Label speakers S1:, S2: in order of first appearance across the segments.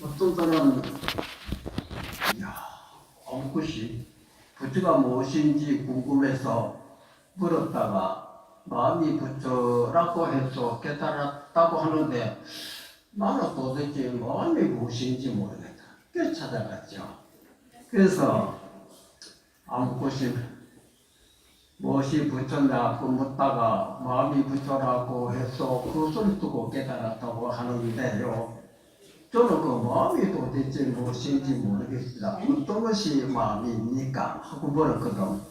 S1: 어떤 사람은 아무것이 부처가 무엇인지 궁금해서 물었다가 마음이 부처라고 해서 깨달았다고 하는데 나는 도대체 마음이 무엇인지 모르겠다. 꽤 찾아갔죠. 그래서 아무것이 무엇이 부처냐고 묻다가 마음이 부처라고 해서 그것을 두고 깨달았다고 하는데요. 저는 그 마음이 도대체 무엇인지 모르겠습니다. 어떤 것이 마음입니까? 하고 물었거든.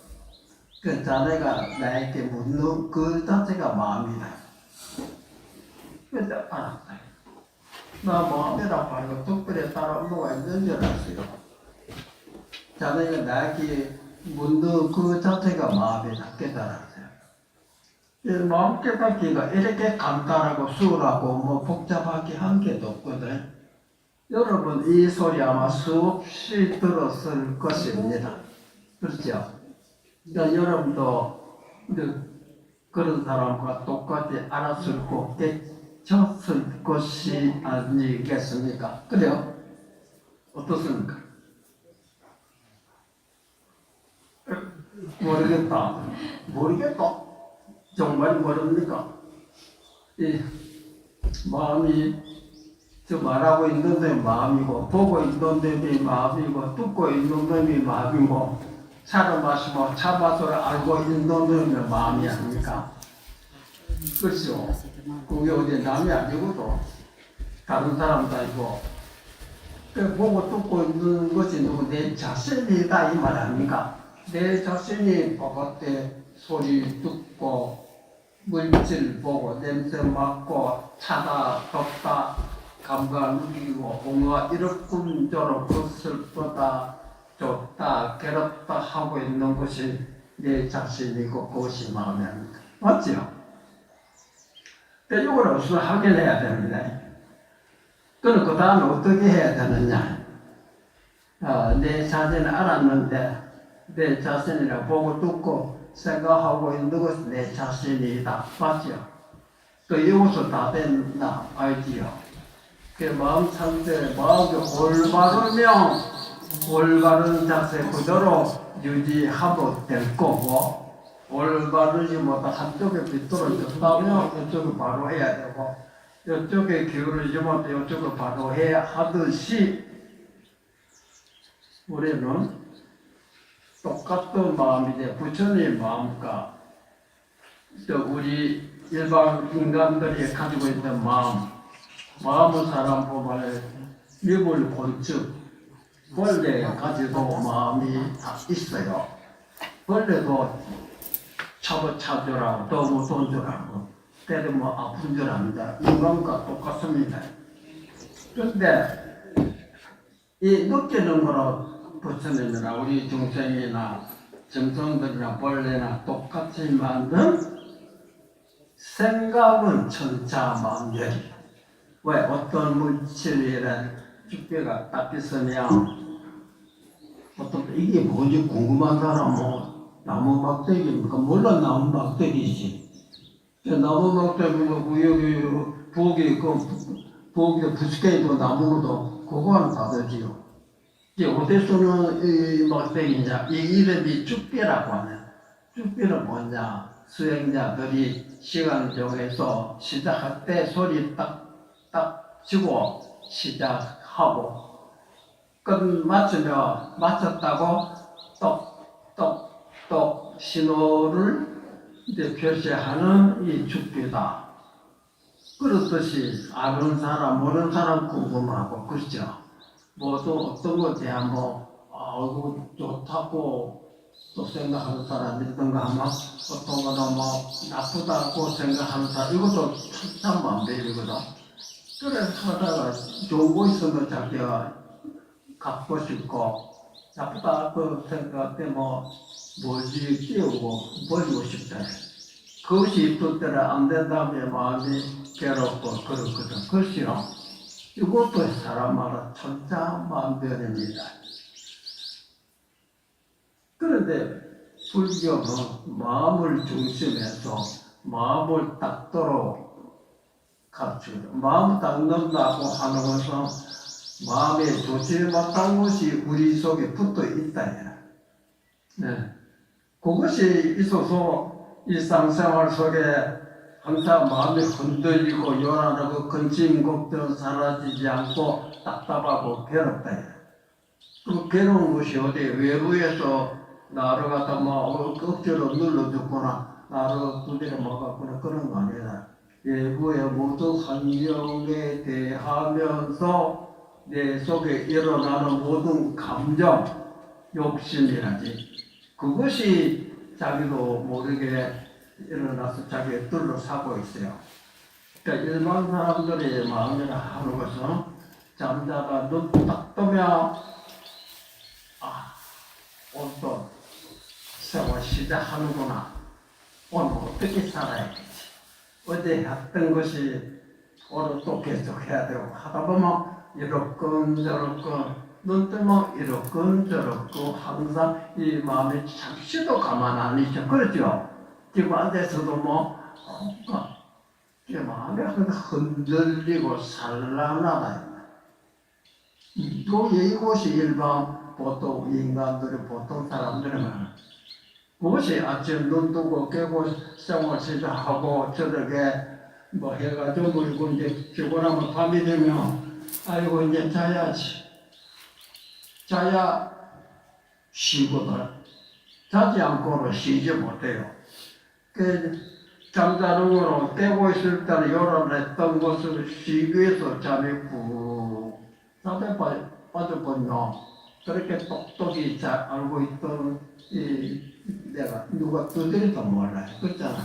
S1: 그 자네가 나에게 묻는 그 자체가 마음이다. 그래서 알았다. 나 마음이라고 하는 거 특별히 따라온 거가 있는 줄 알았어요. 자네가 나에게 묻는 그 자체가 마음이다. 깨달았어요. 마음 깨닫기가 이렇게 간단하고 수월하고 뭐 복잡하게 한 게도 없거든. 여러분 이 소리 아마 수없이 들었을 것입니다. 그렇죠? 그러니까 여러분도 그런 사람과 똑같이 알았을고 깨쳤을 것이 아니겠습니까? 그래요? 어떻습니까? 모르겠다. 정말 모릅니까? 이 마음이 저 말하고 있는 놈이 마음이고 보고 있는 놈이 마음이고 듣고 있는 놈이 마음이고 차를 마시고 차 맛을 알고 있는 놈이 마음이 아닙니까? 그렇죠? 그게 어디 남이 아니고도 다른 사람도 아니고 보고 듣고 있는 것이 누구 내 자신이다 이 말 아닙니까? 내 자신이 바깥에 소리 듣고 물질 보고 냄새 맡고 차다 덥다 감각 누리고 뭔가 이렇군저렇고 슬프다 좋다 괴롭다 하고 있는 것이 내 자신이고 그것이 마음이 아닙니까? 맞죠? 근데 이걸 우선 확인해야 됩니다. 그럼 그 다음에 어떻게 해야 되느냐? 내 자신을 알았는데 내 자신이라 보고 듣고 생각하고 있는 것이 내 자신이다. 맞죠? 그 이것을 다 된다. 알지요? 그 마음 상태, 마음이 올바르면 올바른 자세 그대로 유지하면 될 거고 올바르지 못한 한쪽에 비뚤어졌다면 이쪽을 바로 해야 되고 이쪽에 기울어지지 못해 이쪽을 바로 해야 하듯이 우리는 똑같은 마음이지 부처님 마음과 우리 일반 인간들이 가지고 있는 마음은 사람 보면 미물 본즉 원래 가지고 마음이 다 있어요. 원래도 차고 줄 알고 또 무서운 줄 알고 때로 아픈 줄 압니다. 인간과 똑같습니다. 그런데 이 느끼는 거로 부처님이나 우리 중생이나 정성들이나 벌레나 똑같이 만든 생각은 천차만별이. 왜 어떤 물질이란 죽배가 딱 있으면 어떤 이게 뭔지 궁금한 사람은 나무 막대기입니까? 물론 나무 막대기지. 나무 막대기고 여기 부엌에 부스케이도 나무도 그거는 다르지요. 이제 어디서는 이 막대기냐? 이 이름이 죽배라고 하네. 죽배는 뭐냐? 수행자들이 시간을 정해서 시작할 때 소리 딱 치고 시작하고 끝마치며 마쳤다고 똑똑똑 신호를 이제 표시하는 이 죽비다. 그렇듯이 아는 사람 모르는 사람 궁금하고 그렇죠. 모두 어떤 것에 아이고 좋다고 또 생각하는 사람이든가 하면 어떤 거는 나쁘다고 생각하는 사람 이것도 천차만별이거든. 그래서 하다가 좋은 거 있으면 자기가 갖고 싶고 나쁘다고 생각할 때 뭐지 끼우고 버리고 싶다. 그것이 있을 때는 안 된다면 마음이 괴롭고 그렇거든. 그렇지요. 이것도 사람마다 천차만별입니다. 그런데 불교는 마음을 중심해서 마음을 닦도록 가르치고 마음 닦는다고 하는 것은 마음에 좋지 못한 것이 우리 속에 붙어 있다. 네. 그것이 있어서 일상생활 속에 항상 마음이 흔들리고 요란하고 근심 걱정 사라지지 않고 답답하고 괴롭다. 그 괴로운 것이 어디 외부에서 나를 갖다 뭐 억지로 눌러줬거나 나를 두드려 막았거나 그런 거 아니라 외부의 모든 환경에 대하면서 내 속에 일어나는 모든 감정, 욕심이라지 그것이 자기도 모르게 일어나서 자기를 둘러싸고 있어요. 그러니까 일반 사람들의 마음이라 하는 것은 잠자다 눈 딱 뜨면 오늘도 세월 시작하는구나. 오늘 어떻게 살아야겠지. 어제 했던 것이 오늘 또 계속해야 되고 하다 보면 이렇건 저렇건 눈 뜨면 이렇건 저렇건 항상 이 마음이 잠시도 가만 안 있죠. 그렇죠? 지금 안에서도 이 마음이 항상 흔들리고 산란하다. 이것이 일반 보통 인간들이 보통 사람들은 그것이 아침 눈 뜨고 깨고 생활 시작하고 저녁에 뭐 해가 저물고 이제 피곤하면 밤이 되면 아이고 이제 자야지. 자야 쉬거든. 자지 않고는 쉬지 못해요. 그 잠자는 거로 깨고 있을 때는 요란했던 것을 쉬기 위해서 잠이 푹 잠에 빠져버리면 그렇게 똑똑히 잘 알고 있던 내가 누가 두드려도 몰라요. 그렇잖아.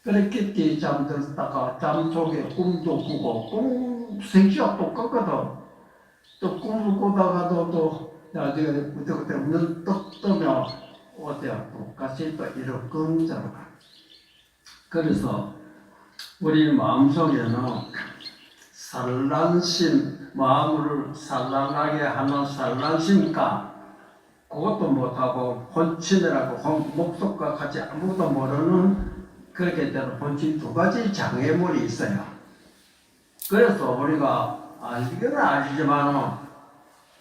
S1: 그렇게 잠들다가 잠 속에 꿈도 꾸고 꿈 생시와 똑같거든. 또 꿈을 꾸다가도 또 나중에 그때 눈 떡 뜨면 어때요? 똑같이 또 이러끈저러끈. 그래서 우리 마음속에는 산란심, 마음을 산란하게 하는 산란심과 그것도 못하고 혼침이라고 목속과 같이 아무도 모르는 그렇게 되는 혼침 두 가지 장애물이 있어요. 그래서 우리가 알기는 알지만은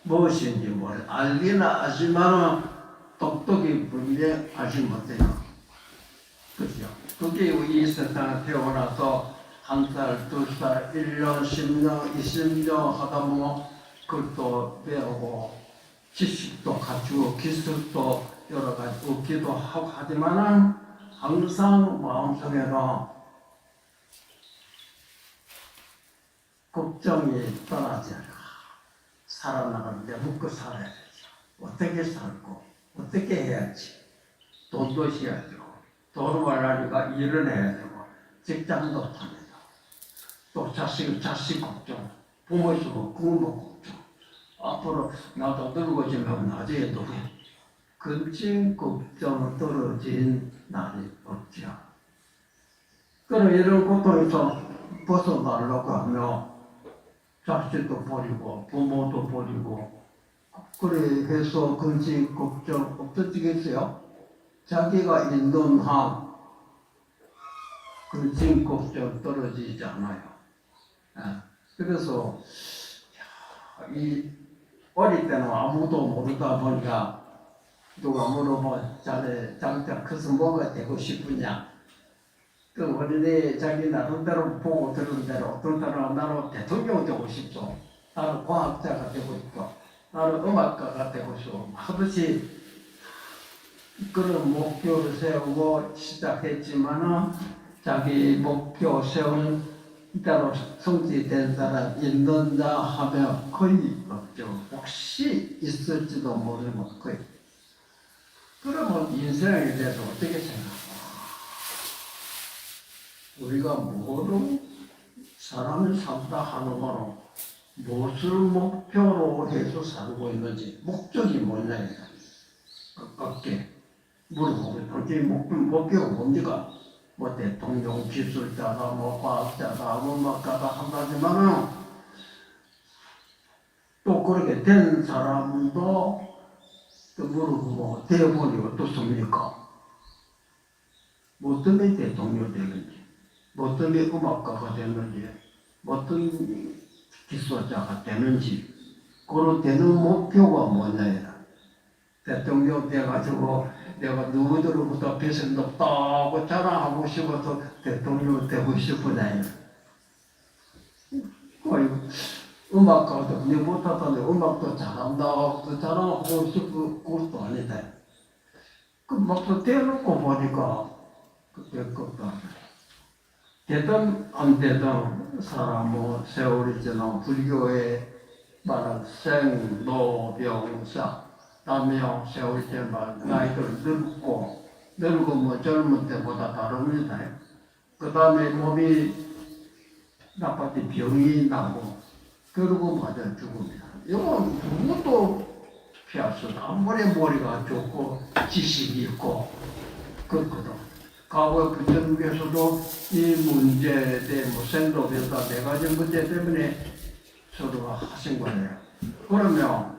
S1: 무엇인지 모르 알기는 알지만은 똑똑히 분명히 알지 못해요. 그죠? 그게 이 세상에 태어나서 1살, 2살, 1년, 10년, 20년 하다 보면 그것도 배우고 지식도 갖추고 기술도 여러 가지 얻기도 하고 하지만은 항상 마음속에는 걱정이 떠나지 않아. 살아나가는데 먹고 살아야 되지. 어떻게 살고 어떻게 해야지. 돈도 있어야 되고 돈을 벌려니까 일을 해야 되고 직장도 다니다. 또 자식 걱정, 부모 있고 부모 걱정. 앞으로 나도 늙어지면 나중에 누구 근심 걱정 떨어진 날이 없죠. 그럼 이런 고통에서 벗어나려고 하며 자식도 버리고 부모도 버리고 그래 해서 근심 걱정 없어지겠어요? 자기가 있는 한 근심 걱정 떨어지지 않아요. 그래서 이 어릴 때는 아무도 모르다 보니까 누가 물어보면 자네 장자 커서 뭐가 되고 싶으냐? 그 어린애 자기 나름대로 보고 들은 대로 어떤 사람은 나는 대통령 되고 싶죠. 나는 과학자가 되고 싶고 나는 음악가가 되고 싶고 하듯이 그런 목표를 세우고 시작했지만은 자기 목표 세운 따로 성취된 사람 있는다 하면 거의 없죠. 혹시 있을지도 모르면 거의. 그러면 인생에 대해서 어떻게 생각할까? 우리가 모든 사람을 산다 하는 거는 무엇을 목표로 해서 살고 있는지 목적이 뭐냐 이거 가깝게 물어보면 당신 목표가 뭡니까? 뭐 대통령, 기술자다, 뭐 과학자다, 뭐 음악가다 한다지만은 또 그렇게 된 사람도 또 물어보고 대본이 어떻습니까? 뭐 때문에 대통령 되는지, 뭐 때문에 음악가가 되는지, 뭐 때문에 기술자가 되는지 그런 되는 목표가 뭐냐. 대통령 돼가지고 내가 누구들로부터 빚을 높다고 자랑하고 싶어서 대통령 되고 싶으냐. 음악가도 니보다도 음악도 잘한다고 자랑하고 싶은 것도 아니다. 그 막상 대놓고 보니까 그때 것도 되든 안 되든 사람은 세월이 지나 불교에 말한 생로병사 남영 세월이 지나 나이들 늙고 젊은 때보다 다릅니다. 그 다음에 몸이 나빠지 병이 나고 그러고 맞아 죽습니다. 이건 누구도 피할 수 없다. 아무리 머리가 좋고 지식이 있고 그렇거든. 과거 부처님께서도 이 문제에 대해 생로병사 네 가지 문제 때문에 서로가 하신 거예요. 그러면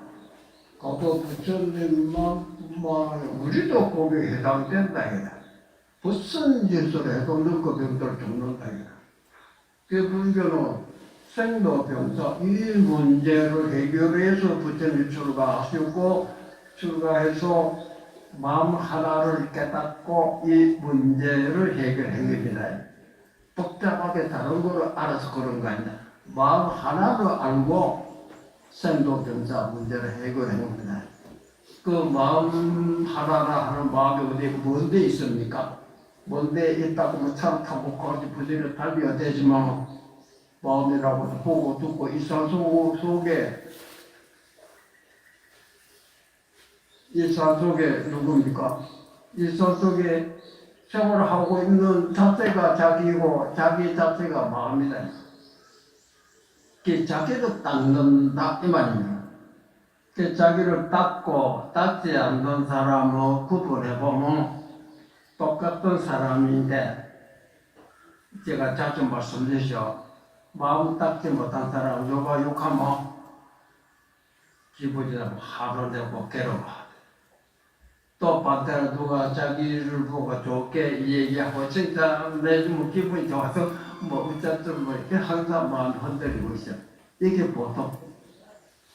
S1: 과거 부처님만 우리도 거기에 해당된다 이거다. 무슨 짓을 해도 늙고 병들 죽는다 이거다. 그 불교는 생로병사 이 문제를 해결해서 부처님 출가해서 마음 하나를 깨닫고 이 문제를 해결한 겁니다. 복잡하게 다른 거를 알아서 그런 거 아니야. 마음 하나를 알고 생로병사 문제를 해결한 겁니다. 그 마음 하나라 하는 마음이 어디 뭔데 있습니까? 뭔데 있다고 하면 참 타복하지 부지를 달려야 되지만 마음이라고 보고 듣고 이 산 속에 누굽니까? 이 산 속에 생활하고 있는 자체가 자기고 자기 자체가 마음이다. 그 자기를 닦는다 이 말입니다. 그 자기를 닦고 닦지 않는 사람을 구분해보면 똑같은 사람인데 제가 자주 말씀드리죠. 마음 닦지 못한 사람 누가 욕하면 기분이 나고 화를 내고 괴로워. 또 반대로 누가 자기를 보고 좋게 얘기하고 진짜 내주면 기분이 좋아서 어쨌든 이렇게 항상 마음이 흔들리고 있어. 이게 보통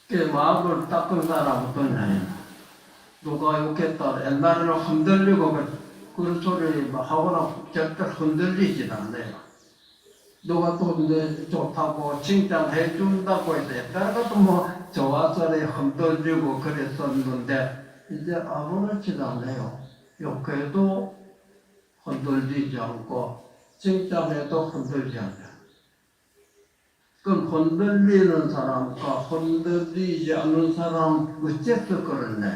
S1: 그 마음을 닦은 사람은 어떠냐. 누가 욕했다 옛날에는 흔들리고 그런 소리 하거나 절대 흔들리지 않아요. 누가 또 좋다고 칭찬해 준다고 해서 옛날에도 좋아서 흔들리고 그랬었는데 이제 아무렇지도 않아요. 욕해도 흔들리지 않고 칭찬해도 흔들리지 않아요. 그럼 흔들리는 사람과 흔들리지 않는 사람 어째서 그러네.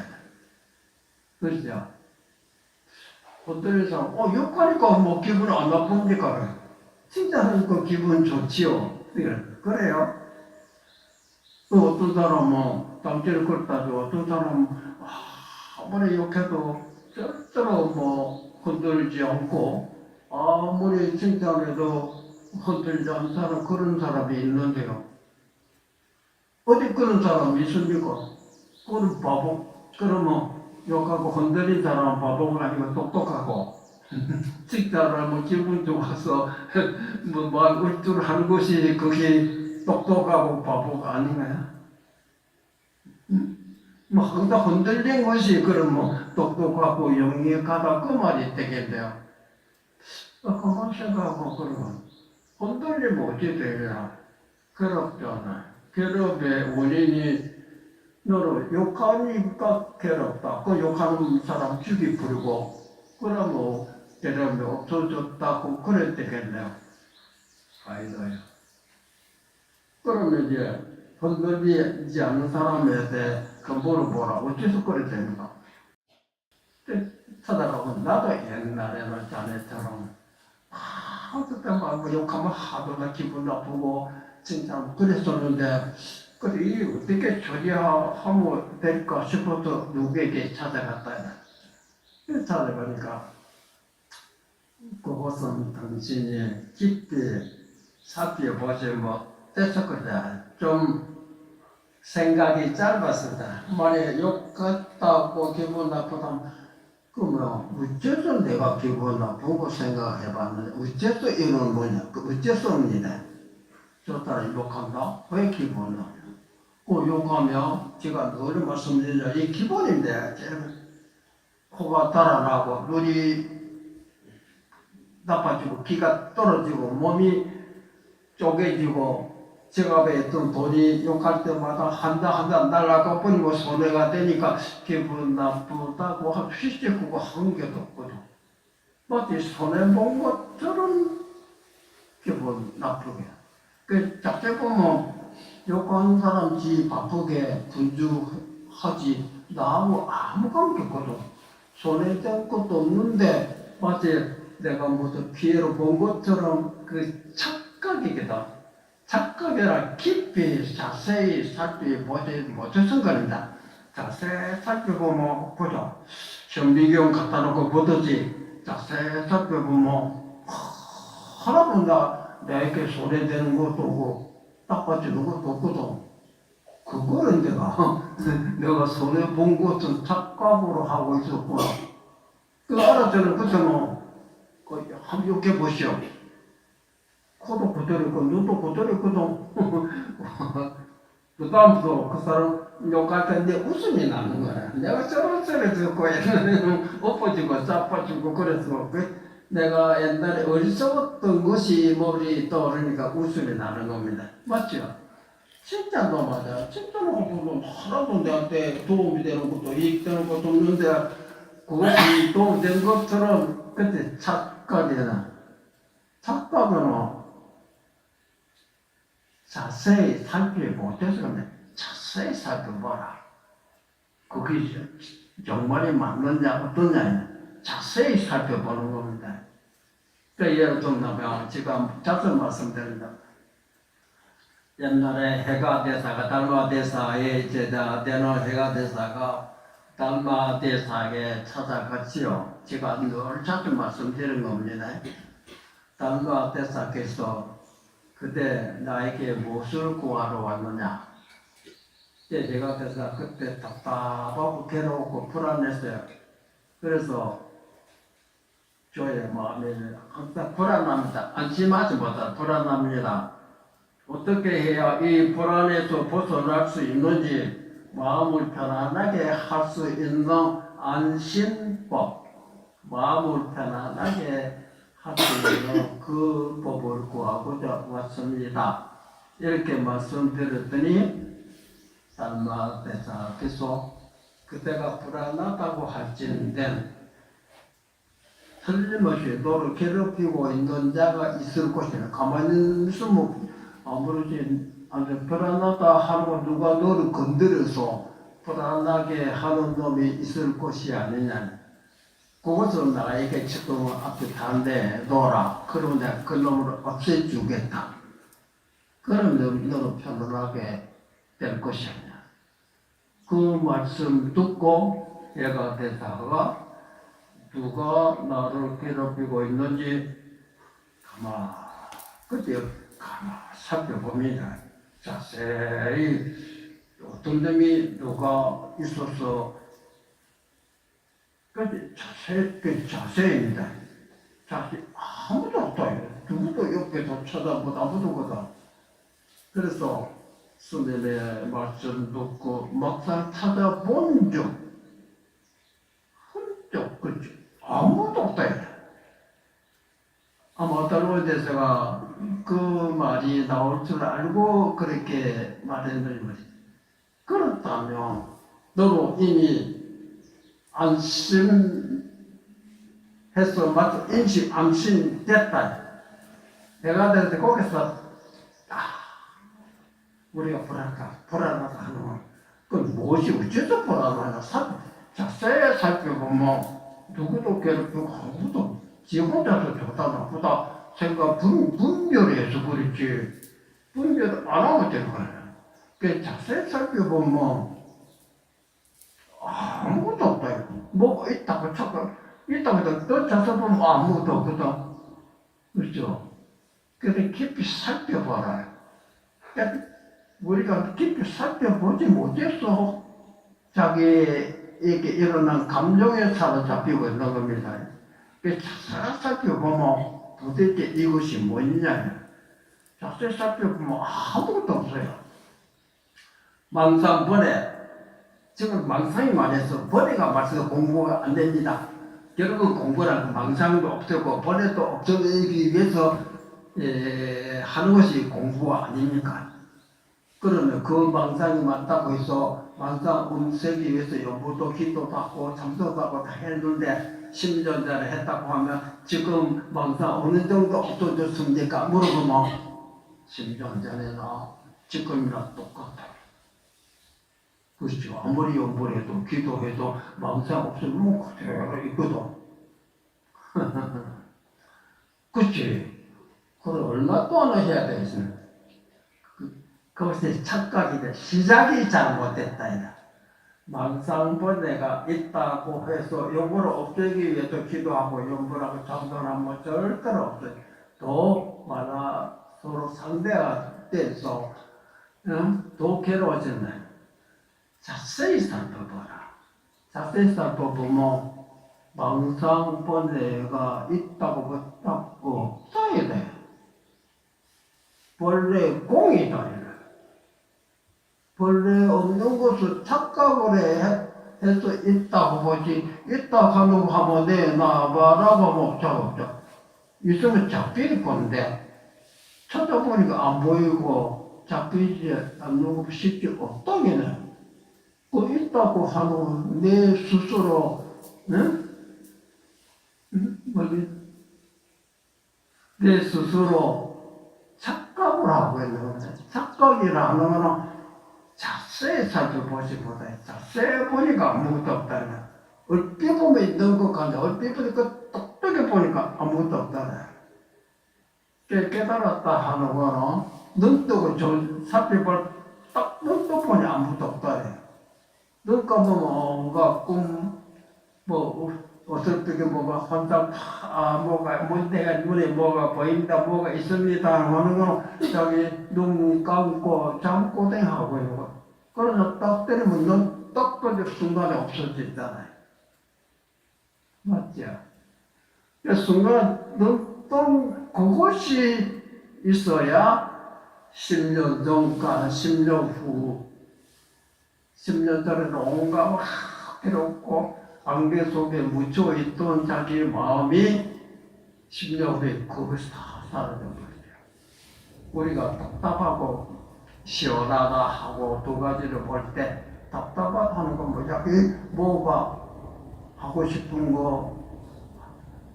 S1: 그렇죠? 흔들리는 사람 욕하니까 기분 안 나쁩니까? 칭찬하니까 기분 좋지요. 그래요. 또 어떤 사람은 당신을 걸다죠. 어떤 사람은 아무리 욕해도 절대로 흔들지 않고 아무리 칭찬해도 흔들지 않는 사람 그런 사람이 있는데요. 어디 그런 사람이 있습니까? 그런 바보. 그러면 욕하고 흔들린 사람은 바보가 아니고 똑똑하고 칭찬을 기분 좋아서 막 울줄하는 것이 그게 똑똑하고 바보가 아닌가요? 항상 흔들린 것이 그럼 똑똑하고 영리하다 그 말이 되겠네요. 그만 생각하고 그러면 흔들리면 어찌 되냐? 괴롭잖아. 괴롭의 원인이 너를 욕하니까 괴롭다. 그 욕하는 사람 죽이 부리고 그러면 괴롭이 없어졌다고 그래 되겠네요. 아이고요. 그러면 이제 흔들리지 않는 사람에 대해 근본을 보라. 어째서 그래 되는가? 찾아가면 나도 옛날에는 자네처럼 그때 욕하면 하도 나 기분 나쁘고 진짜 그랬었는데 그래 이게 어떻게 처리하면 될까 싶어서 누구에게 찾아갔다. 찾아가니까 그것은 당신이 깊이 살펴보지 못했었거든. 좀 생각이 짧았었다. 만약에 욕 같다고 기분 나쁘다면 그러면 어째서 내가 기분 나쁘고 생각해봤는데 어째서 이런 뭐냐? 어째서입니다. 저 사람이 욕한다? 왜 기분 나쁘냐? 욕하며 제가 늘 말씀드리죠. 이 기본인데 코가 달아나고 눈이 나빠지고 기가 떨어지고 몸이 쪼개지고 지갑에 있던 돈이 욕할 때마다 한다 날아가 버리고 손해가 되니까 기분 나쁘다고 하고 휘짓고 한 게도 없거든. 마치 손해본 것처럼 기분 나쁘게. 자꾸 보면 욕하는 사람 지 바쁘게 분주하지 나하고 아무 관계 없거든. 손해된 것도 없는데 마치 내가 무슨 피해를 본 것처럼 그 착각이거든. 착각이라 깊이 자세히 살펴보지 못해서 그런다. 자세히 살펴보면 보죠. 현미경 갖다 놓고 보듯이 자세히 살펴보면 하나도 내게 손해되는 것도 없고 나빠지는 것도 없거든. 그거는 내가 손해본 것은 착각으로 하고 있었구나. 그 알아서는 그때는 한번 욕해 보시오. 코도 그대로 있고 눈도 그대로 있거든. 그 다음부터 그 사람 욕할 때 내 웃음이 나는 거야. 내가 저런 소리 듣고 엎어지고 자빠지고 그래서 내가 옛날에 어리석었던 것이 머리 떠오르니까 웃음이 나는 겁니다. 맞죠? 진짜도 맞아. 진짜로 보면 하나도 내한테 도움이 되는 것도 이익되는 것도 없는데 그것이 도움된 것처럼 그때 착각이나 착각은 자세히 살피지 못해서 그런데 자세히 살펴보라. 그게 정말이 맞느냐 어떠냐 자세히 살펴보는 겁니다. 예를 들면 제가 자주 말씀드린다. 옛날에 해가 대사가 달마 대사에 되는 해가 대사가 달마 대사에게 찾아갔지요. 제가 늘 자주 말씀드리는 겁니다. 달마 대사께서 그때 나에게 무엇을 구하러 왔느냐? 제가 그때 답답하고 괴롭고 불안했어요. 그래서 저의 마음이 항상 불안합니다. 안심하지 못하 불안합니다. 어떻게 해야 이 불안에서 벗어날 수 있는지 마음을 편안하게 할 수 있는 안심법, 마음을 편안하게 할 수 있는 그 법을 구하고자 왔습니다. 이렇게 말씀드렸더니 달마 대사께서 그때가 불안하다고 할지는 틀림없이 너를 괴롭히고 있는 자가 있을 것이다. 가만히 있으면 아무렇지 않게 불안하다 하고 누가 너를 건드려서 불안하게 하는 놈이 있을 것이 아니냐. 그것을 나에게 지금 앞에 다른데 놓아라. 그러면 내가 그 놈을 없애주겠다. 그러면 너는 편안하게 될 것이 아니야. 그 말씀 듣고 얘가 대사가 누가 나를 괴롭히고 있는지 그때 살펴봅니다. 자세히 어떤 놈이 누가 있어서 자세입니다. 자세히 아무도 없다. 누구도 옆에도 쳐다보고 아무도 거다. 그래서 스님의 말씀 듣고 막상 찾아본 적 흠쩍 그죠. 아무도 없다. 아마 달로에 대해서가 그 말이 나올 줄 알고 그렇게 말했는지 말이지. 그렇다면 너도 이미 안심해서 마치 인식 안심됐다. 내가 되는데 거기서 우리가 불안하다 하는 건 그건 무엇이 어째서 불안하나 자세히 살펴보면 누구도 괴롭히고 아무도 지 혼자서 좋다 나쁘다 생각 분별해서 그렇지 분별 안 하면 되는 거야. 그 자세히 살펴보면 아무것도 없다. 뭐가 있다고 착각 있다고 해도 또 자세히 보면 아무것도 없거든. 그렇죠? 그래서 깊이 살펴봐라. 우리가 깊이 살펴보지 못해서 자기에게 일어난 감정에 사로잡히고 있는 겁니다. 자세히 살펴보면 도대체 이것이 뭐냐? 자세히 살펴보면 아무것도 없어요. 망상번뇌. 지금 망상이 많아서 번뇌가 많아서 공부가 안 됩니다. 결국 공부란 망상도 없애고 번뇌도 없애기 위해서 하는 것이 공부가 아닙니까? 그러면 그 망상이 많다고 해서 망상 없애기 위해서 연구도 기도도 하고 잠도 하고 다 했는데 10년 전에 했다고 하면 지금 망상 어느 정도 없어졌습니까? 물어보면 10년 전에나 지금이랑 똑같아요. 그렇죠. 아무리 연구를 해도 기도해도 망상 없으면 그대로 있거든. 그치? 그걸 얼마 동안 해야 되겠어요? 그것이 착각이다. 시작이 잘못됐다. 망상번뇌가 있다고 해서 요거를 없애기 위해서 기도하고 연구하고 잠도하면 절대로 없어요. 더 많아 서로 상대가 돼서 더 괴로워진다. 자세히 살펴봐라. 자세히 살펴보면 망상번뇌가 있다고 붙잡고 없어야 돼. 본래 공이다. 본래 없는 것을 착각을 해서 있다고 보지, 있다고 하면 내 나봐라고 먹자. 있으면 잡힐 건데, 찾아보니까 안 보이고, 잡히지 않는 거 쉽게 없다기는. 그 있다고 하는 내 스스로, 내 스스로 착각을 하고 있는 겁니다. 착각이라는 거는 자세히 살펴보시보다 자세히 보니까 아무것도 없다네. 얼핏 보면 있는 것 같네. 얼핏 보니까 똑똑히 보니까 아무것도 없다네. 깨달았다 하는 거는 눈 뜨고 살펴볼 딱 눈 떠 보니 아무것도 없다네. 눈 감으면 뭔가 어설프게 뭐가 혼자 내가 눈에 뭐가 보인다, 뭐가 있습니다 하는 거 저기 눈 감고 잠꼬댕하고 있는 거. 그래서 딱 때리면 눈 딱 떠질 순간에 없어졌잖아요. 맞죠? 그 순간 눈 뜬 그것이 있어야 10년 전과 10년 후 10년 전에는 온갖 괴롭고 안개 속에 묻혀있던 자기 마음이 10년 후에 그것이 다 사라져버려요. 우리가 답답하고 시원하다 하고 두 가지를 볼 때 답답하다는 건 뭐냐? 뭐가 하고 싶은 거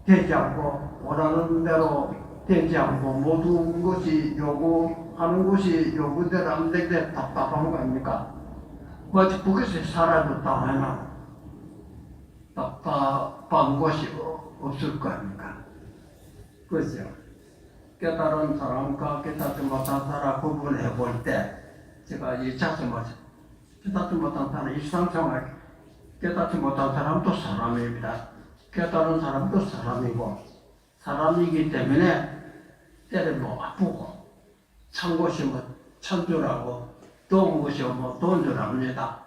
S1: 되지 않고 원하는 대로 되지 않고 모든 것이 요구하는 것이 요구대로 안 되게 답답한 거 아닙니까? 마치 그것이 사라졌다 하면 답답한 것이 없을 거 아닙니까? 그렇죠? 깨달은 사람과 깨닫지 못한 사람 구분해 볼 때 제가 깨닫지 못한 사람 일상생활 깨닫지 못한 사람도 사람입니다. 깨달은 사람도 사람이고 사람이기 때문에 때리면 아프고 찬 것이 찬 줄 알고 더운 것이 더운 줄 압니다.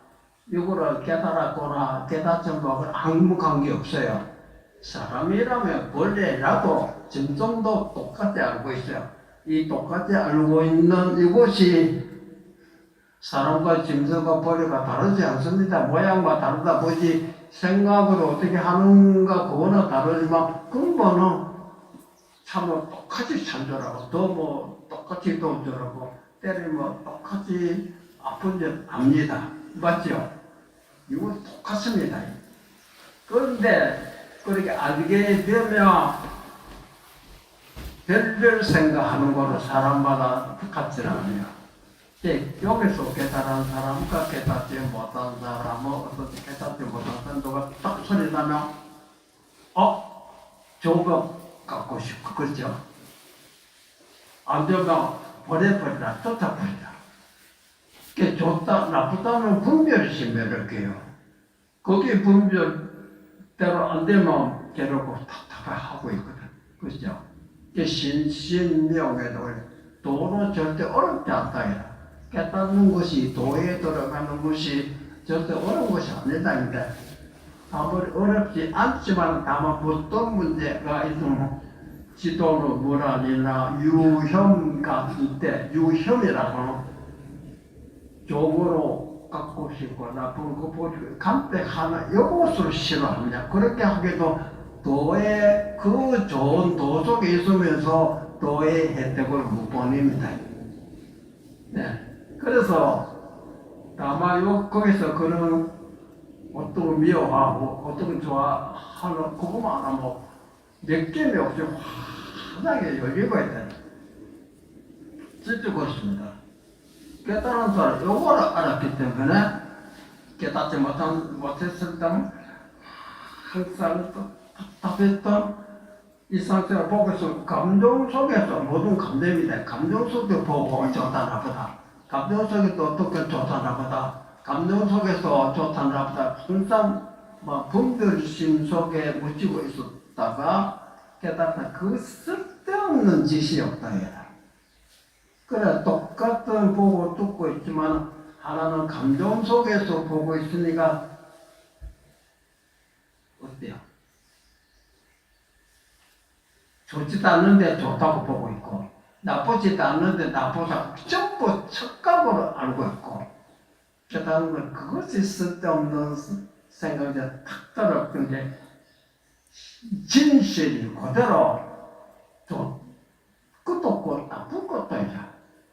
S1: 이거를 깨달았거나 깨닫지 못하고 아무 관계 없어요. 사람이라면 원래라도 짐승도 똑같이 알고 있어요. 이 똑같이 알고 있는 이것이 사람과 짐승과 벌레가 다르지 않습니다. 모양만 다르다 보지 생각으로 어떻게 하는가 그거는 다르지만 근본은 참을 똑같이 찬조라고 더 똑같이 도움주라고 때리면 똑같이 아픈 줄 압니다. 맞죠? 이거 똑같습니다. 그런데 그렇게 알게 되면 별별 생각하는 거는 사람마다 같지 않아요. 여기서 깨달은 사람과 깨닫지 못한 사람은 어떻게 깨닫지 못한 사람 누가 딱 소리 나면 저거 갖고 싶고 그렇죠? 안 되면 버려버리라 쫓아버리라. 그게 좋다 나쁘다는 분별이 심해를게요. 거기 분별대로 안 되면 괴롭고 답답하고 있거든. 그렇죠? 신신명에도 도는 절대 어렵지 않다. 깨닫는 것이 도에 들어가는 것이 절대 어려운 것이 아니다니까. 아무리 어렵지 않지만 다만 어떤 문제가 있으면 지도로 물안이나 유혐 같은 때 유혐이라고 좋으로 갖고 싶고 나쁜 거 보고 간택하는 이것을 싫어합니다. 그렇게 하게도 도의 그 좋은 도 속에 있으면서 도의 혜택을 못 보냅니다. 네. 그래서 다만 거기서 그런 어떤 미워하고 어떤 좋아하는 그것만 하면 몇 개미 없이 환하게 열리고 있다. 진짜 그렇습니다. 깨달은 사람, 요거를 알았기 때문에 깨닫지 못했을 때는 항상 또 답답했던 이 상태를 보고 있으면 감정 속에서 모든 감정입니다. 감정 속에 보고 좋다 나쁘다. 감정 속에 또 어떻게 좋다 나쁘다. 감정 속에서 좋다 나쁘다. 항상 분별심 속에 묻히고 있었다가 깨닫다 그 쓸데없는 짓이 없다 해라. 그래 똑같은 보고 듣고 있지만 하나는 감정 속에서 보고 있으니까 어때요? 좋지도 않는데 좋다고 보고 있고 나쁘지도 않는데 나쁘다고 전부 척각으로 알고 있고 깨달은 건 그것이 쓸데없는 생각이 탁 들었는데 진실이 그대로 좀 끝도 없고 나쁜 것도 있어.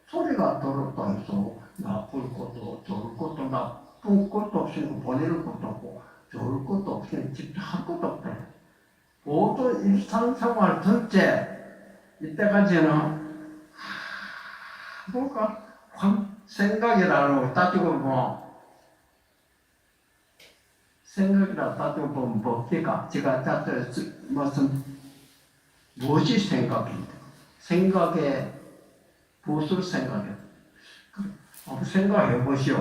S1: 소리가 들었다 해서 나쁠 것도 좋을 것도 나쁜 것도 없으니까 보낼 것도 없고 좋을 것도 없으니까 집중할 것도 없다. 모든 일상생활 전체 이때까지는 뭔가 생각이라는 거 따지고 보면 생각이라 따지고 보면 뭡니까? 제가 무슨 무엇이 생각입니다. 생각에 무엇을 생각해? 한번 생각해 보시오.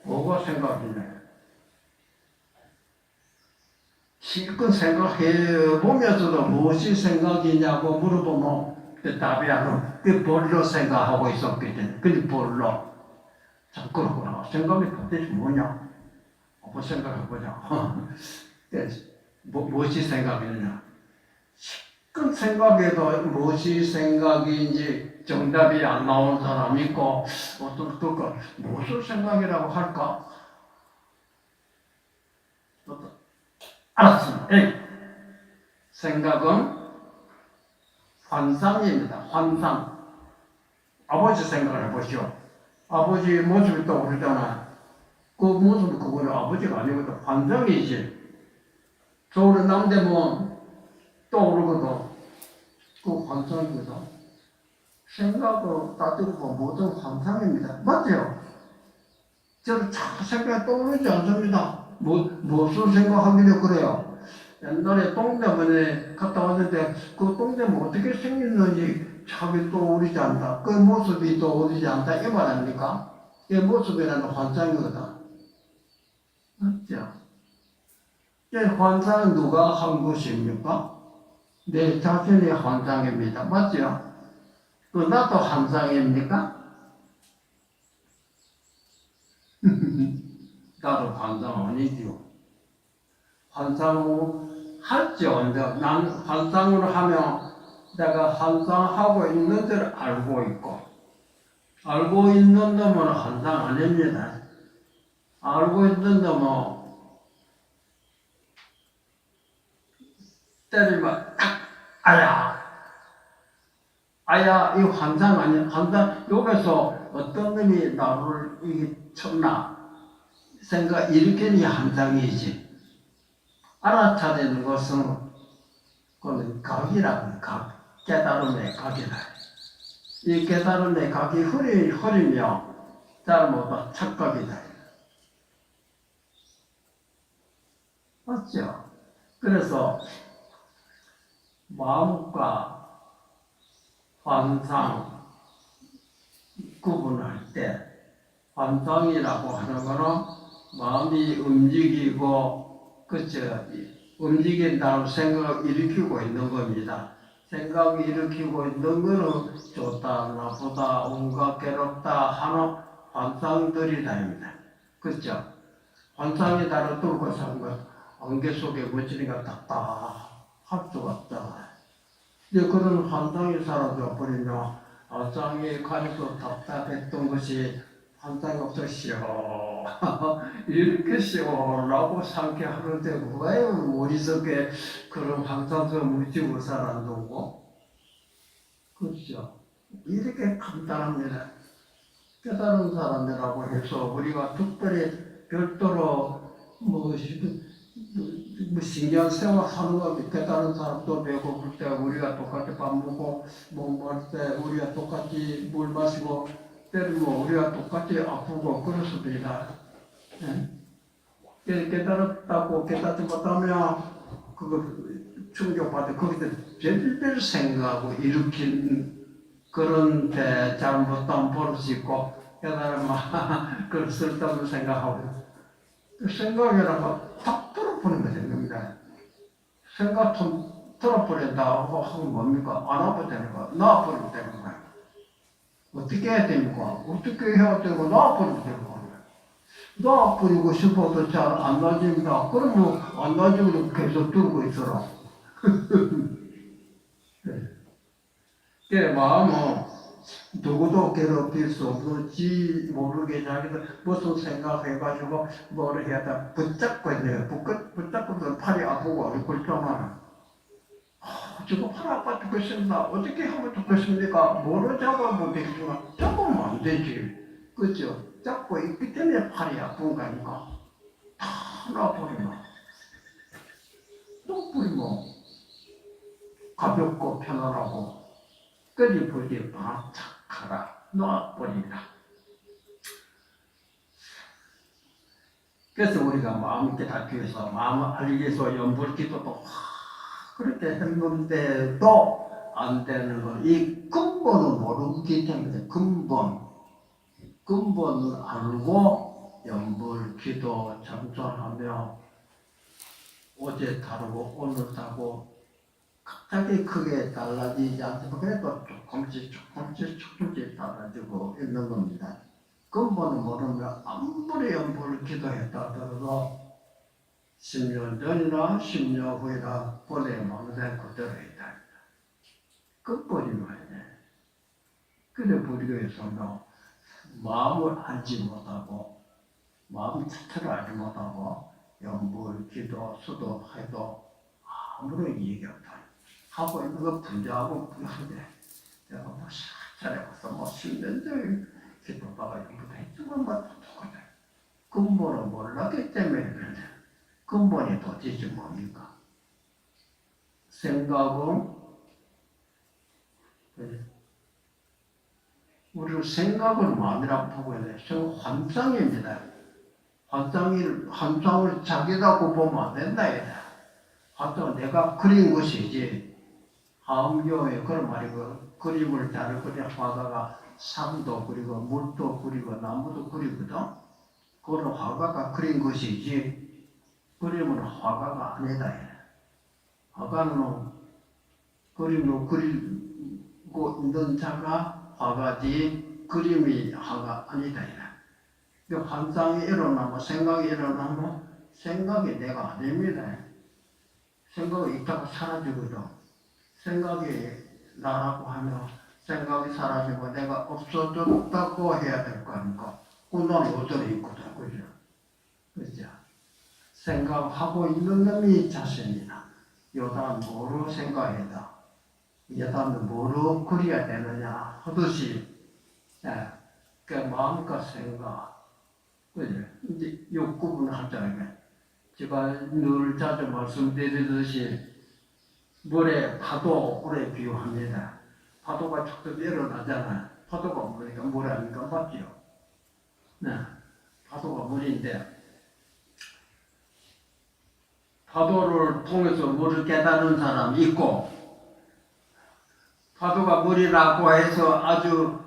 S1: 뭐가 생각이냐? 실컷 생각해 보면서도 무엇이 생각이냐고 물어보면 그 답이 안 오고 그 뭘로 생각하고 있었기 때문에 근데 뭘로? 참 그렇구나. 생각이 도대체 뭐냐? 한번 생각해 보자. 무엇이 생각이냐? 실컷 생각해도 무엇이 생각인지 정답이 안 나온 사람이 있고 어떤 그거 무슨 생각이라고 할까? 알았습니다. 생각은 환상입니다. 환상. 아버지 생각을 해보시오. 아버지 모습이 떠오르잖아. 그 모습이 그거는 아버지가 아니거든. 환상이지. 서울에 남대문 떠오르거든. 그 환상이거든. 생각을 따지고 보면 모든 환상입니다. 맞죠? 저는 참 생각이 떠오르지 않습니다. 무슨 생각하길래 그래요? 옛날에 동대문에 갔다 왔는데 그 동대문 어떻게 생겼는지 참이 떠오르지 않다. 그 모습이 떠오르지 않다. 이 말 아닙니까? 그 모습이라는 환상이거든. 맞죠? 이 환상은 누가 한 것입니까? 내 자신의 환상입니다. 맞죠? 그 나도 환상입니까? 나도 환상 아니지요. 환상으로 할지언 난 환상으로 하면 내가 환상하고 있는 줄 알고 있고 알고 있는 놈은 환상 아닙니다. 알고 있는 놈은 때리면 딱 아야 이 환상 아니야. 환상 여기서 어떤 놈이 나를 이게 쳤나 생각 일으키니 환상이지. 알아차리는 것은 그건 각이라고 각 깨달음의 각이라. 이 깨달음의 각이 흐리며 잘못한 착각이다. 맞죠? 그래서 마음과 환상 구분할 때 환상이라고 하는 거는 마음이 움직이고 그쵸? 움직인다는 생각을 일으키고 있는 겁니다. 생각을 일으키고 있는 거는 좋다, 나쁘다, 온갖 괴롭다 하는 환상들이다입니다. 그렇죠? 환상이 나를 뚫고 산 것, 안개 속에 묻히니까 답답할 수가 없다. 이제 그런 환상이 사라져 버리며 환상에 관해서 답답했던 것이 환상이 없으시오. 이렇게 시오라고 상쾌하는데 왜 어리석게 그런 환상성을 지고 살아두고 그렇죠. 이렇게 간단합니다. 깨달은 사람이라고 해서 우리가 특별히 별도로 신경 세워 하는 거 깨달은 사람도 배고플 때 우리가 똑같이 밥 먹고 먹을 때 우리가 똑같이 물 마시고 때리면 우리가 똑같이 아프고 그렇습니다. 깨달았다고 깨닫지 못하면 그거 충격받아 거기서 별별 생각하고 일으킨 그런 데 잘못하면 버릇이 있고 깨달으면 그걸 쓸데없는 생각하고 그 생각이라는 거탁 뚫어버리면 되는 겁니다. 생각 좀 뚫어버린다고 하면 뭡니까? 안 아파도 되는 거야. 나아버리면 되는 거야. 어떻게 해야 됩니까? 어떻게 해야 되고 나아버리면 되는 거야. 나아버리고 싶어도 잘 안 나아집니다. 그러면 안 나아지고 계속 두고 있어라. 그 마음은 누구도 괴롭힐 수 없는지 모르게 자기들 무슨 생각해가지고 뭐를 해야 돼 붙잡고 있네요. 붙잡고도 팔이 아프고 얼굴 ጮ만 지금 팔 아파 죽겠습니다. 어떻게 하면 좋겠습니까? 뭐로 잡아보면 되겠지만 잡으면 안 되지. 그죠? 잡고 있기 때문에 팔이 아픈 거니까 다 놔버리면 또 버리면 가볍고 편안하고 끓이불기 바짝하라 놔버립니다. 그래서 우리가 마음을 깨닫기 위해서 마음을 알기 위해서 연불기도도 그렇게 했는데도 안 되는 건 이 근본을 모르기 때문에 근본을 알고 연불기도 참선하며 어제 다르고 오늘 다르고 갑자기 크게 달라지지 않지만 그래도 조금씩 달라지고 있는 겁니다. 근본을 모르면 아무리 연불을 기도했다 하더라도 10년 전이나 10년 후이나 본래 마음에 그대로 있다. 근본이 말이야. 그래 불교에서는 마음을 알지 못하고 마음 자체를 알지 못하고 연불, 기도, 수도 해도 아무런 이익이 없다. 하고 있는 거 분자하고 불하는데 내가 뭐 잘해봤어. 뭐 10년 전에 기도다가 연불 했지만 뭐 똑같아. 근본을 몰랐기 때문에 그런데 근본이 도대체 뭡니까? 생각은 우리는 생각을 마음이라고 보고 있는데 환상입니다. 환상을 자기라고 보면 안 된다. 환상은 내가 그린 것이지 하음교에 그런 말이고 그림을 잘 그려 화가가 산도 그리고 물도 그리고 나무도 그리거든. 그건 화가가 그린 것이지 그림은 화가가 아니다. 화가는 그림을 그리고 있는 자가 화가지 그림이 화가 아니다. 환상이 일어나면 생각이 일어나면 생각이 내가 아닙니다. 생각이 있다고 사라지거든. 생각이 나라고 하면 생각이 사라지고 내가 없어졌다고 해야 될 거 아닙니까? 그건 어디에 있거든. 그죠? 그죠? 생각하고 있는 놈이 자신이다. 여단 뭐로 생각해다. 여단 뭐로 그려야 되느냐 하듯이 그 마음과 생각 그죠? 이제 요 구분을 하자면 제가 늘 자주 말씀드리듯이 물에 파도 오래 비유합니다. 파도가 툭툭 일어나잖아. 파도가 물이니까 물 아닙니까? 맞죠? 네. 파도가 물인데 파도를 통해서 물을 깨달은 사람이 있고 파도가 물이라고 해서 아주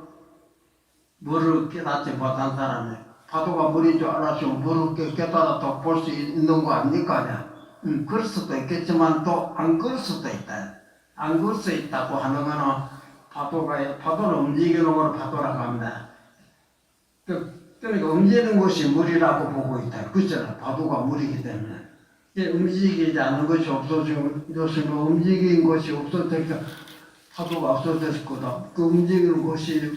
S1: 물을 깨닫지 못한 사람이 파도가 물인 줄 알았으면 물을 깨달아도 볼 수 있는 거 아닙니까? 그럴 수도 있겠지만 또 안 그럴 수도 있다. 안 그럴 수 있다고 하는 거는 파도를 움직이는 걸 파도라고 합니다. 그러니까 움직이는 것이 물이라고 보고 있다. 그렇잖아. 파도가 물이기 때문에. 움직이지 않는 것이 없어지면 움직이는 것이 없어지니까 파도가 없어졌을 거다. 그 움직이는 것이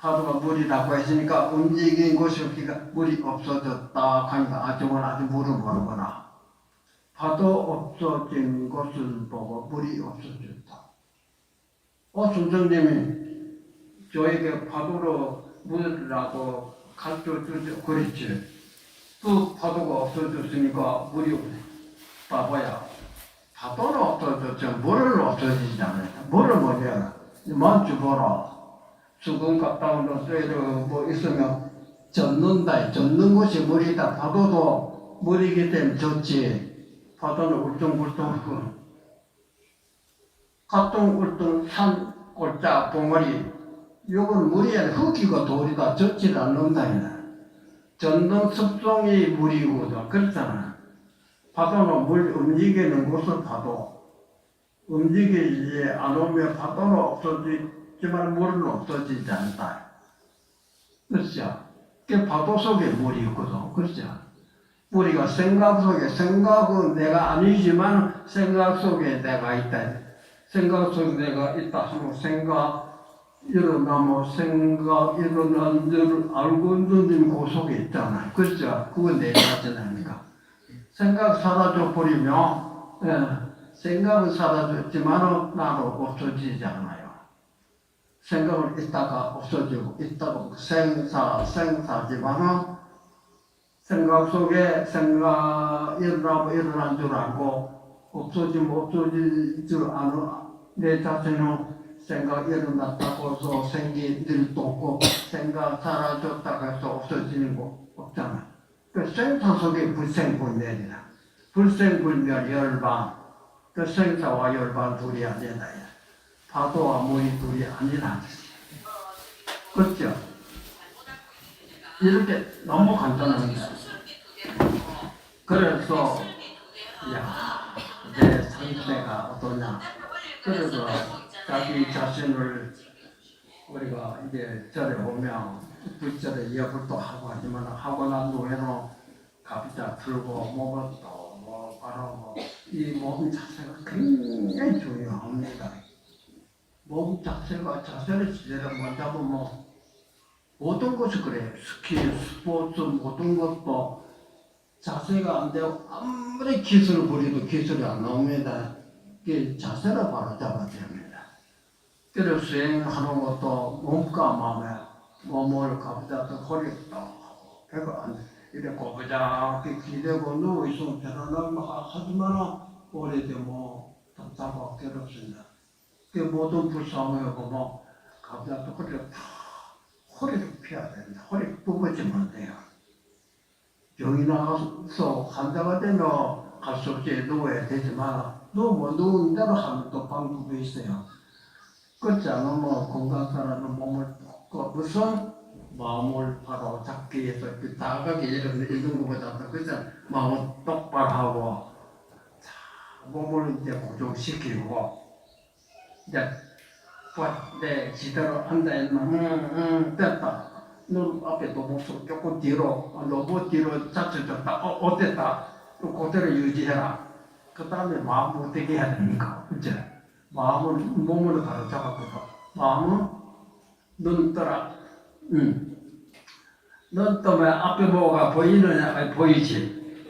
S1: 파도가 물이라고 했으니까 움직인 곳이 없으니까 물이 없어졌다 하니까 저건 아주 물어보는구나. 파도 없어진 곳을 보고 물이 없어졌다. 선생님이 저에게 파도로 물이라고 가르쳐주죠. 그랬지. 그 파도가 없어졌으니까 물이 없네. 바보야. 파도는 없어졌죠. 물은 없어지지 않아요. 물은 뭐냐? 만주 보라. 수건 갔다 오는 쇠를 뭐 있으면 젖는다. 젖는 곳이 물이다. 파도도 물이기 때문에 젖지. 파도는 울퉁불퉁. 가뚱울퉁 산, 골짜, 봉어리. 이건 물이 아니라 흙이고 돌이다. 젖지를 않는다. 젖는 습성이 물이거든. 그렇잖아. 파도는 물 움직이는 곳은 파도. 움직이지 않으면 파도는 없어지지만 물은 없어지지 않다. 그렇죠? 그 파도 속에 물이 있거든. 그렇죠? 우리가 생각 속에, 생각은 내가 아니지만 생각 속에 내가 있다. 생각 속에 내가 있다 하면 생각 일어나면 생각 일어난 줄 알고 있는 그 속에 있잖아요. 그렇죠? 그건 내 자신 아닙니까? 생각 사라져 버리면 생각은 사라졌지만 나는 없어지지 않아요. 생각을 있다가 없어지고 있다가 생사지만은 생각 속에 생각 일어나면 일어난 줄 알고 없어지면 없어질 줄 아는 내 자신은 생각 일어났다고 해서 생긴 일도 없고 생각 사라졌다고 해서 없어지는 거 없잖아. 그 생사 속에 불생불멸이다. 불생불멸 열반. 그 생사와 열반 둘이 아니다. 파도와 물이 둘이 아니라. 그렇죠? 이렇게 너무 간단합니다. 그래서 내 상태가 어떠냐. 그래서 자기 자신을 우리가 이제 절에 오면 불절에 예불도 하고 하지만 하고 난 후에는 가비자 들고 몸을 또 바라고 이 몸 자세가 굉장히 중요합니다. 몸 자세가 자세를 제대로 못 잡으면 모든 것이 그래요. 스키, 스포츠 모든 것도 자세가 안 되고 아무리 기술을 부려도 기술이 안 나옵니다. 그 자세를 바로 잡아야 됩니다. 그래서 수행하는 것도 몸과 마음에 몸을 가부자도 허리를 딱 배가 안 이렇게 고부자하게 기대고 누워있으면 편안하게 하지만 오래되면 답답하고 괴롭습니다. 그 모든 불상을 보면 가부자도 허리를 탁 허리를 펴야 됩니다. 허리를 굽어지면 안 돼요. 병이 나가서 환자가 되면 갈 수 없이 누워야 되지만 누우면 누운 대로 하면 또 방법이 있어요. 그렇지 않으면 건강 사람은 몸을 무슨 마음을 바로 잡기 위해서 다가게 이런 것보다 그죠? 마음을 똑바로 하고 몸을 이제 고정시키고 이제 내 지대로 앉아있는 됐다. 눈 앞에도 목소리 조금 뒤로 너무 뒤로 젖혀졌다. 어땠다. 그대로 유지해라. 그 다음에 마음을 어떻게 해야 됩니까? 그죠? 마음을 몸으로 바로 잡았거든. 마음은 눈 떠라. 눈 뜨면 앞에 뭐가 보이느냐? 아니, 보이지.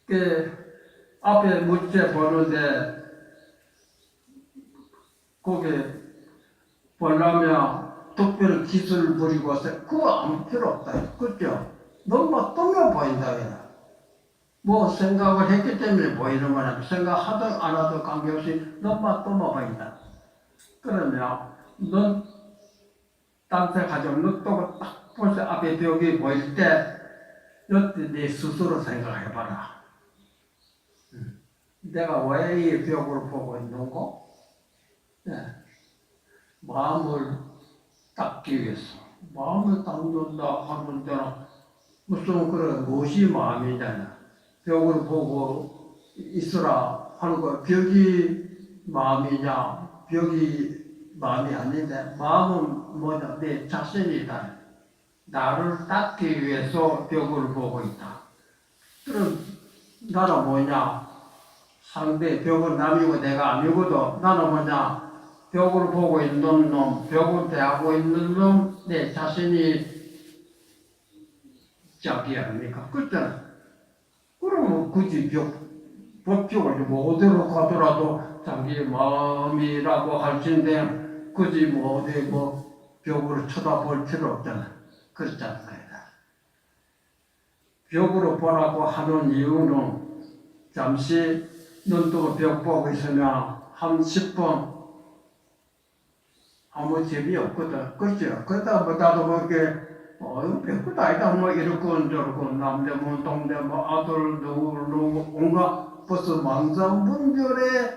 S1: 그 앞에 물체 보는데 거기 보려면 특별히 기술을 부리고 그거 아무 필요 없다. 그죠? 눈만 뜨면 보인다. 뭐 생각을 했기 때문에 보이는 거나 생각하든 안 하든 관계없이 눈만 뜨면 보인다. 그러면 눈 딴색하죠. 눈 뜨고 딱 벌써 앞에 벽이 보일 때 이때 네 스스로 생각해봐라. 내가 왜 이 벽을 보고 있는 거? 마음을 닦기 위해서. 마음을 닦는다 하는 데는 무슨 그런 무엇이 마음이잖아. 벽을 보고 있으라 하는 거. 벽이 마음이냐? 벽이 마음이 아닌데 마음은 뭐냐? 내 자신이다. 나를 닦기 위해서 벽을 보고 있다. 그럼 나는 뭐냐? 상대 벽은 남이고 내가 아니거든. 나는 뭐냐? 벽을 보고 있는 놈, 벽을 대하고 있는 놈, 내 자신이 자기 아닙니까? 그렇잖아. 그러면 굳이 법적을 어디로 가더라도 자기 마음이라고 할 텐데 굳이 어디 벽으로 쳐다볼 필요 없잖아. 그렇지 않습니다. 벽으로 보라고 하는 이유는 잠시 눈 뜨고 벽 보고 있으면 한 10분 아무 재미없거든. 그렇죠? 그러다 나도 그렇게 별것도 아니다 이러고 저러고 남대문 동대문 아들 누구 온갖 벌써 망상분별에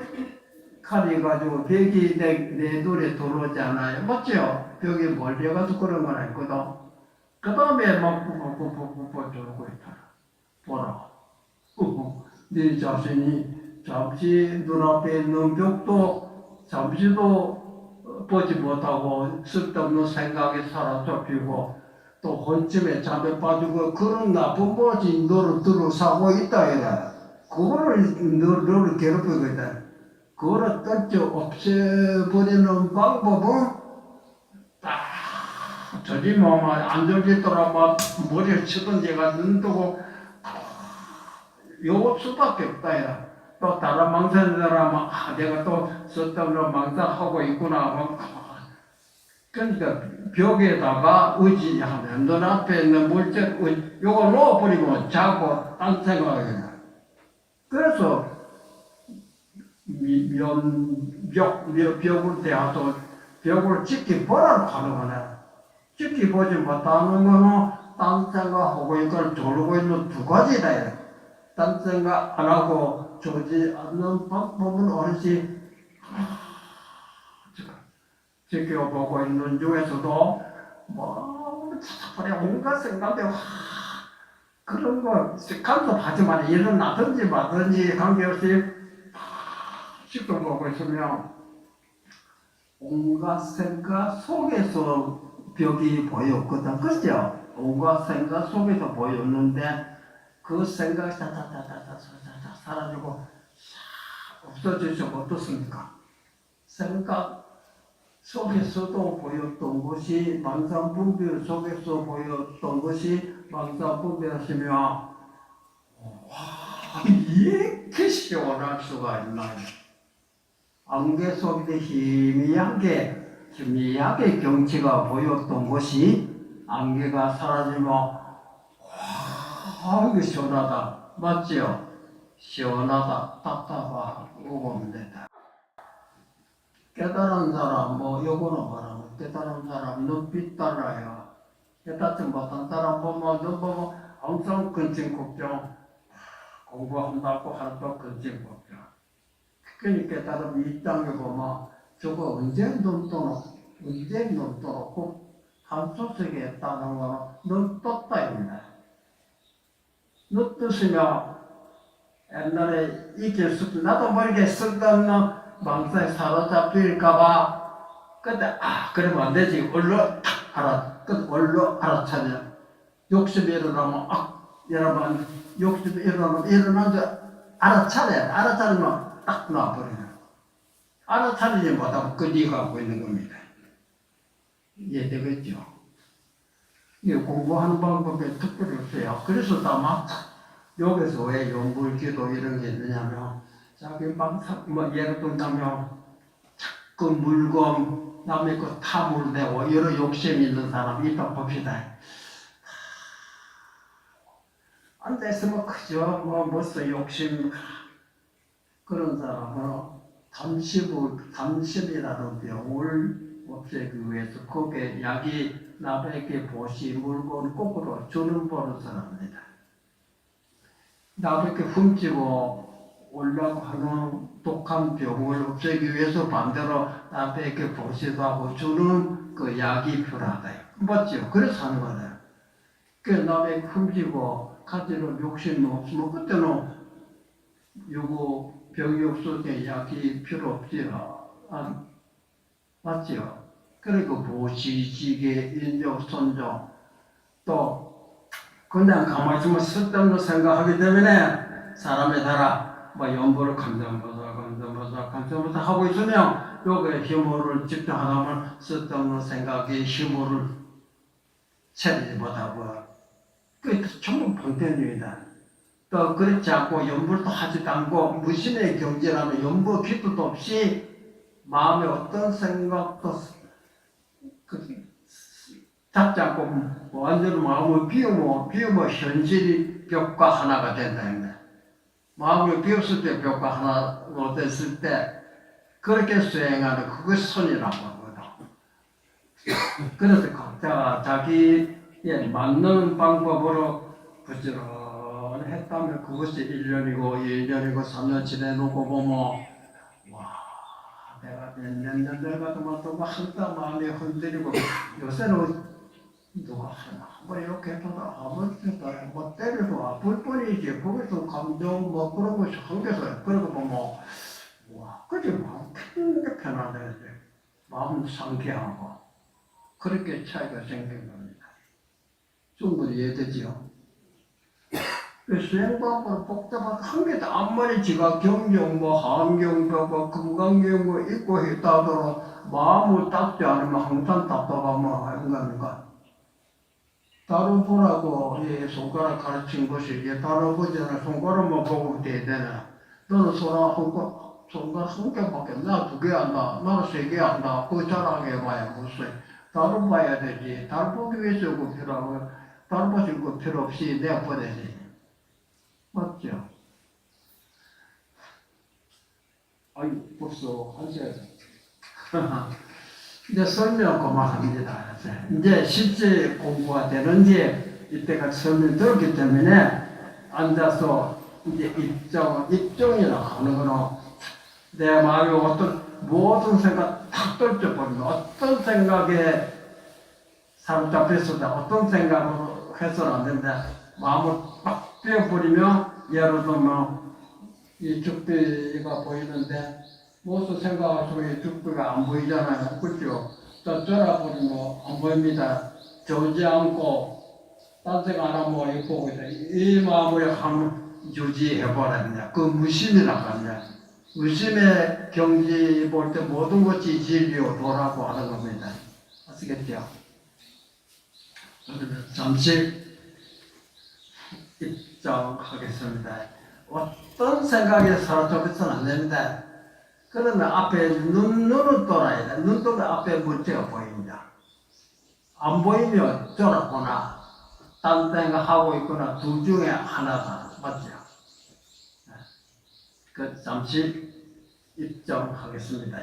S1: 칼이 가지고 벽이 내 눈에 들어오잖아요. 맞죠? 벽이 멀리 가서 그런 건 아니거든. 그 다음에 막 저러고 있더라. 보라. 네 자신이 잠시 눈앞에 있는 벽도 잠시도 보지 못하고 쓸데없는 생각에 사로잡히고 또 혼침에 잠에 빠지고 그런 나쁜 모지 너를 들어사고 있다 이래. 그거를 너를 괴롭히고 있다. 그거를 떨쳐 없애버리는 방법은 딱 저지 안 저지더라 머리를 치든지 가 눈 뜨고 요 수밖에 없다 이래. 또 다른 망상자라면 내가 또 쓸데없는 망상하고 있구나 그러니까 벽에다가 의지하면 눈앞에 있는 물질 요거 놓아버리면 자고 딴 생각이 나. 그래서 벽을 대하서 벽을 지켜보라고 하는 거네. 지켜보지 못하는 거는 딴 생각하고 이걸 조르고 있는 두 가지다. 딴 생각 안 하고 조지 않는 방법은 어르신 지켜보고 있는 중에서도 찾아보려 온갖 생각에 그런 거 간섭하지만 일어나든지 마든지 관계없이 지켜보고 있으면 온갖 생각 속에서 벽이 보였거든. 그죠? 온갖 생각 속에서 보였는데 그 생각이 사라지고 없어지죠. 어떻습니까? 생각 속에서도 보였던 것이 망상분별 속에서 보였던 것이 망상분별하시며 와 이렇게 시원할 수가 있나요? 안개 속에 희미하게 경치가 보였던 것이 안개가 사라지며 와 이거 시원하다. 맞지요? 시원하다 답답하고 옵니다. 깨달은 사람, 요거는 말하면 깨달은 사람 눈빛 따라요. 깨닫지 못한 사람 보면 눈 보면 항상 근심 걱정, 공부한다고 하루도 근심 걱정. 그러니까 깨달음 이 땅에 보면 저거 언제 눈 떠놓고 한수 속에 있다는 거는 눈 떴다 입니다. 눈 뜨시면 옛날에 나도 모르게 쓸데없는 망상에 사로잡힐까봐 그때 그러면 안 되지 얼른 알아차려. 욕심이 일어나면 여러분 욕심이 일어나면 알아차리면 딱 놔버려요. 알아차리지 못하고 끄지가고 있는 겁니다. 이해되겠죠? 이게 공부하는 방법에 특별히 없어요. 그래서 다만 여기서 왜 연불기도 이런 게 있느냐면 자기 망상 예를 들자면 자꾸 물건 남의 거 탐을내고 여러 욕심이 있는 사람이 있다 봅시다. 안 됐으면 그저 무슨 욕심 그런 사람은 담심이라는 병을 없애기 위해서 거기에 약이 남에게 보시 물건 거꾸로 주는 버릇을 합니다. 남에게 훔치고 올라고 하는 독한 병을 없애기 위해서 반대로 남에게 보시도 하고 주는 그 약이 필요하다. 맞죠? 그래서 하는 거다. 그 남에게 훔치고 가지는 욕심이 없으면 그때는 요거 병이 없을 때 약이 필요 없지요. 맞죠? 그리고 보시지게 인정, 선정 또 그냥 가만히 있으면 쓸데없는 생각하기 때문에 사람에 따라 연보를 감정보사 하고 있으면 요게 힘을 집중하다 보면 쓸데없는 생각이 힘을 채리지 못하고 그게 전부 방편입니다. 또 그렇지 않고 염불도 하지도 않고 무심의 경지라면 염부 기도도 없이 마음에 어떤 생각도 잡지 않고 완전히 마음을 비우면 현실이 벽과 하나가 된다. 마음을 비웠을 때 벽과 하나로 됐을 때 그렇게 수행하는 그것이 선이라고 하거든. 그래서 각자가 자기에 맞는 방법으로 부지런히 했다면 그것이 1년이고 2년이고 3년 지내놓고 보면 와 내가 몇 년 늙어도 또 항상 마음이 흔들리고 요새는 누가 뭐 이렇게 해도 뭐 때려도 아플 뿐이지 거기서 감정 뭐 그런 것이 한계서 그러고 보면 와 그게 마음 굉장히 편안해 마음 상쾌하고 그렇게 차이가 생긴 겁니다. 충분히 이해되지요? 수행방법은 복잡한 한 개도 아무리 지가 경정 뭐 환경보고 금강경 뭐 있고 했다 하더라도 마음을 닦지 않으면 항상 답답하면 하는 겁니까? 다른 분하고 이 손가락 가르친 것이 다른 분들은 손가락만 보고 돼야 되나? 너는 손가락 한 개밖에 나 2개 한다. 나는 3개 한다. 그거 잘하게 해봐야 무슨 다른 봐야 되지. 다른 보기 위해서 그거 필요하고 다른 보기 그거 필요 없이 내가 보내지. 맞죠? 아이 벌써 한 시간. 이제 설명 그만합니다. 이제 실제 공부가 되는지 이때까지 설명 들었기 때문에 앉아서 이제 입종이라고 하는 거는 내 마음에 모든 생각 탁 떨쳐버리면 어떤 생각에 사로잡혔을 어떤 생각으로 해서는 안 된다. 마음을 딱 떼어버리면 예를 들면 이 죽비가 보이는데 무슨 생각하시면 이 죽비가 안 보이잖아요. 그렇죠? 또 쫄아버리면 안 보입니다. 저지 않고 딴 생각 안 하면 이 보고 있다. 이 마음을 한번 유지해보랍니다. 그 무심이라고 합니다. 무심의 경지 볼 때 모든 것이 진리요 도라고 하는 겁니다. 아시겠죠? 잠시 입장하겠습니다. 어떤 생각에 사로잡혀서는 안 됩니다. 그러면 앞에 눈을 돌아야 돼. 눈 돌면 앞에 물체가 보입니다. 안 보이면 쫄았거나 딴 생각하고 있거나 둘 중에 하나다. 맞죠? 그 잠시 입장하겠습니다.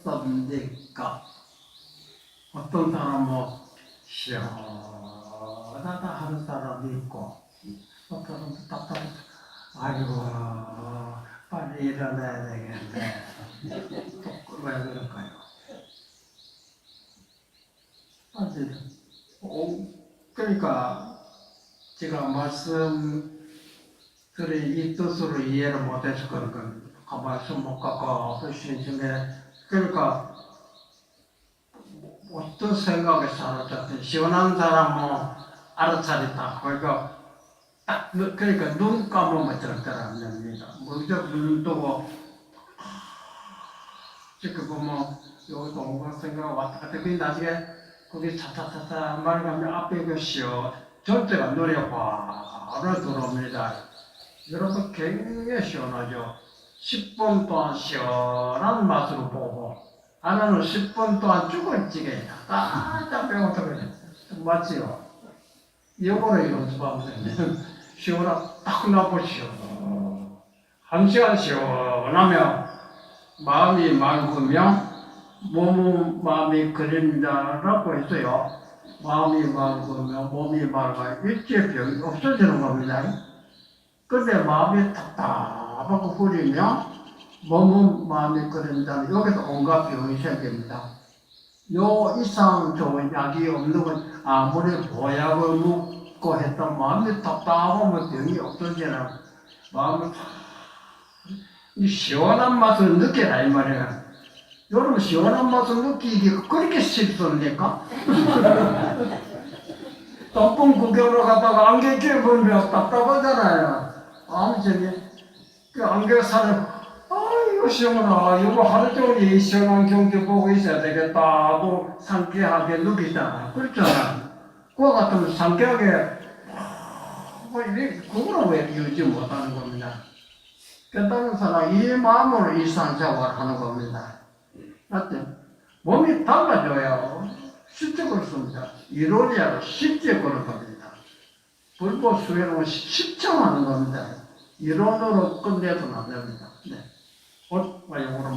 S1: 어떻습니까? 어떤 사람은 시원하다 하는 사람이 있고 어떤 사람은 답답해. 아이고 빨리 일어나야 되겠네. 왜 그럴까요? 그러니까 제가 말씀드린 이 뜻으로 이해를 못해서 그런 겁니다. 그 말씀 못 갖고 하신 중에 그러니까 어떤 생각에 사로잡힌 시원한 사람은 알아차렸다. 그러니까 딱 그러니까 눈 감으면 절대 안 됩니다. 먼저 눈 뜨고 지금 보면 여기서 온갖 생각 왔다 갔다 그 나중에 거기 차차차차 말하면 앞에 그 시어 전체가 노래가 바로 들어옵니다. 여러분 굉장히 시원하죠. 10분 동안 시원한 맛으로 보고 하나는 10분 동안 죽을지게 딱 배워서 그래. 맞지요? 이거를 연습하면 되면 시원하고 딱 나보시오. 1시간 시원하면 마음이 맑으면 몸은 마음이 그린다라고 했어요. 마음이 맑으면 몸이 맑아 일체 병이 없어지는 겁니다. 근데 마음이 답답하고 흐리면 몸은 마음이 그린다는 여기서 온갖 병이 생깁니다. 요 이상 좋은 약이 없는 건 아무리 보약을 먹고 했던 마음이 답답하면 병이 없어지는 마음을 이 시원한 맛을 느껴라 이 말이야. 여러분 시원한 맛을 느끼기가 그렇게 쉽습니까? 덕분 구경을 가다가 안개 끼우면 답답하잖아요. 아무튼 그 안개 사는 이거 시원하다. 이거 하루 종일 이 시원한 경치 보고 있어야 되겠다 하고 상쾌하게 느끼잖아. 그렇잖아. 그거 같으면 상쾌하게 그거는 왜 유지 못하는 겁니다. 깨달은 사람 이 마음으로 일상생활을 하는 겁니다. 맞죠? 몸이 달라져요. 실제 그렇습니다. 이론이 아니라 실제 그런 겁니다. 불법 수행은 실천하는 겁니다. 이론으로 끝내서는 안 됩니다. 네. 영어로